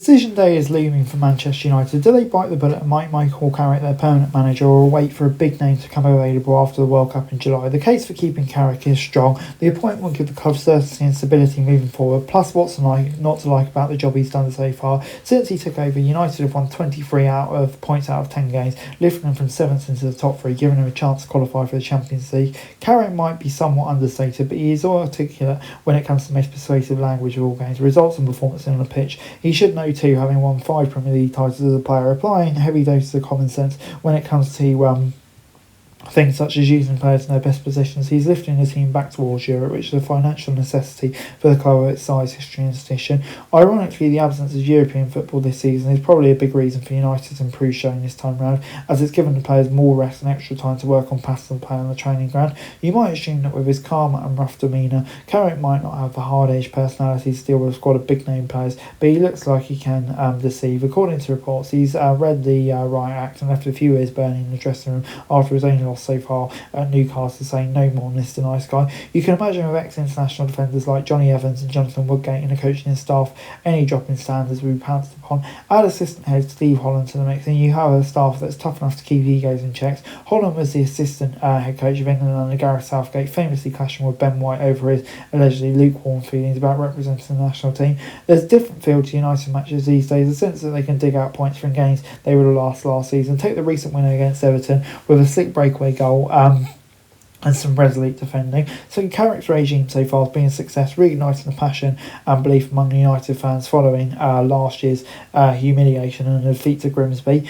Decision day is looming for Manchester United. Do they bite the bullet and make Michael Carrick their permanent manager, or wait for a big name to come available after the World Cup in July? The case for keeping Carrick is strong. The appointment will give the club certainty and stability moving forward, plus what's not to like about the job he's done so far. Since he took over, United have won 23 points out of 10 games, lifting them from 7th into the top 3, giving them a chance to qualify for the Champions League. Carrick might be somewhat understated, but he is all articulate when it comes to the most persuasive language of all games, results and performance on the pitch. He should know too, having won 5 Premier League titles as a player, applying heavy doses of common sense when it comes to things such as using players in their best positions. He's lifting the team back towards Europe, which is a financial necessity for the club of its size, history and tradition. Ironically, the absence of European football this season is probably a big reason for United's improved showing this time round, as it's given the players more rest and extra time to work on passes and play on the training ground. You might assume that with his calm and rough demeanour, Carrick might not have the hard-edged personality to deal with a squad of big-name players, but he looks like he can deceive. According to reports, he's read the riot act and left a few ears burning in the dressing room after his own loss so far at Newcastle, saying no more Mr. Nice Guy. You can imagine with ex-international defenders like Johnny Evans and Jonathan Woodgate in the coaching staff, any drop in standards will be pounced upon. Add assistant head Steve Holland to the mix and you have a staff that's tough enough to keep egos in check. Holland was the assistant head coach of England under Gareth Southgate, famously clashing with Ben White over his allegedly lukewarm feelings about representing the national team. There's a different feel to United matches these days, a sense that they can dig out points from games they would have lost last season. Take the recent win against Everton with a slick breakaway goal and some resolute defending. So Carrick's regime so far has been a success, reigniting the passion and belief among United fans following last year's humiliation and defeat to Grimsby.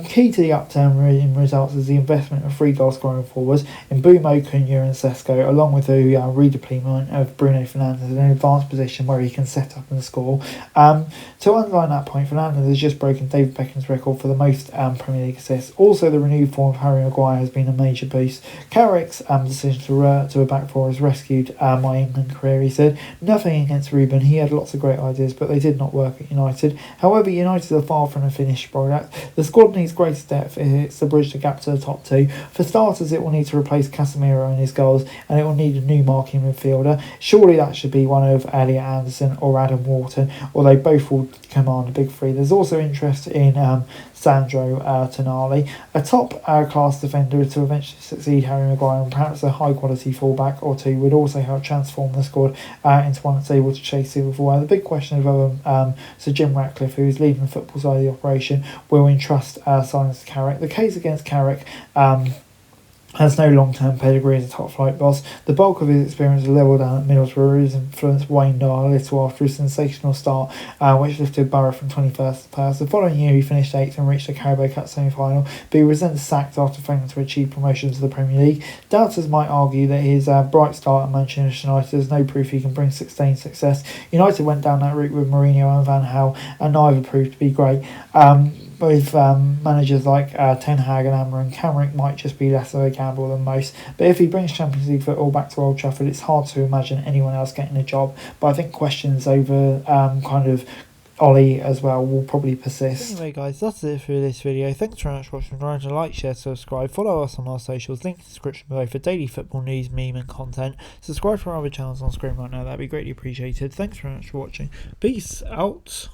Key to the upturn in results is the investment of 3 goal scoring forwards in Bumo, Cunha and Sesko, along with the redeployment of Bruno Fernandes in an advanced position where he can set up and score. To underline that point, Fernandes has just broken David Beckham's record for the most Premier League assists. Also, the renewed form of Harry Maguire has been a major boost. Carrick's decision to a back four has rescued my England career, he said. Nothing against Ruben, he had lots of great ideas, but they did not work at United. However, United are far from a finished product. The squad needs greater depth if it's to bridge the gap to the top 2. For starters, it will need to replace Casemiro and his goals, and it will need a new marking midfielder. Surely that should be one of Elliot Anderson or Adam Wharton, although both will command a big 3. There's also interest in Sandro Tonali, a top-class defender to eventually succeed Harry Maguire, and perhaps a high-quality fullback or 2 would also help transform the squad into one that's able to chase silverware. The big question is whether Sir Jim Ratcliffe, who is leading the football side of the operation, will entrust signings to Carrick. The case against Carrick has no long-term pedigree as a top-flight boss. The bulk of his experience was level down at Middlesbrough. His influence waned a little after his sensational start, which lifted Borough from 21st to first. The following year, he finished 8th and reached the Carabao Cup semi-final, but he was then sacked after failing to achieve promotion to the Premier League. Doubters might argue that his bright start at Manchester United is no proof he can bring sustained success. United went down that route with Mourinho and Van Gaal, and neither proved to be great. With managers like Ten Hag and Amorim, Carrick might just be less of a gamble than most. But if he brings Champions League football back to Old Trafford, it's hard to imagine anyone else getting a job. But I think questions over kind of Ollie as well will probably persist. Anyway guys, that's it for this video. Thanks very much for watching. Remember to like, share, subscribe, follow us on our socials, link in the description below for daily football news, meme and content. Subscribe to our other channels on screen right now, that'd be greatly appreciated. Thanks very much for watching. Peace out.